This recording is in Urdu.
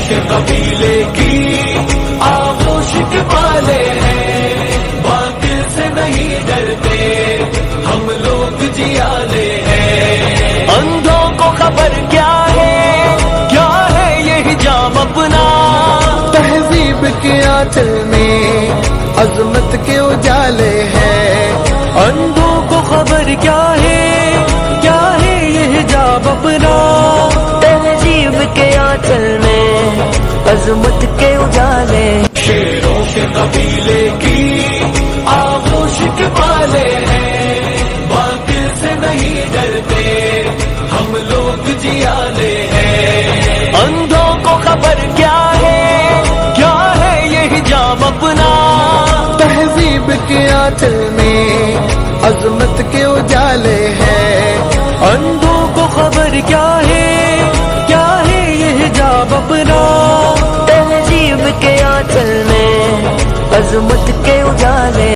کے قبیلے کی آغوش کے پالے ہیں، باطل سے نہیں ڈرتے ہم لوگ جیالے ہیں۔ اندھوں کو خبر کیا ہے یہ حجاب اپنا، تہذیب کے آنچل میں عظمت کے اجالے ہیں۔ اندھوں کو خبر کیا ہے یہ حجاب اپنا، تہذیب کے آنچل میں عظمت کے اجالے، شیروں کے قبیلے کی آغوش کے پالے ہیں، باطل سے نہیں ڈرتے ہم لوگ جیالے ہیں۔ اندھوں کو خبر کیا ہے یہ حجاب اپنا، تہذیب کے آنچل میں عظمت کے اجالے ہیں۔ اندھوں کو خبر کیا ہے یہ حجاب اپنا، تہذیب کے آنچل میں عظمت کے اجالے۔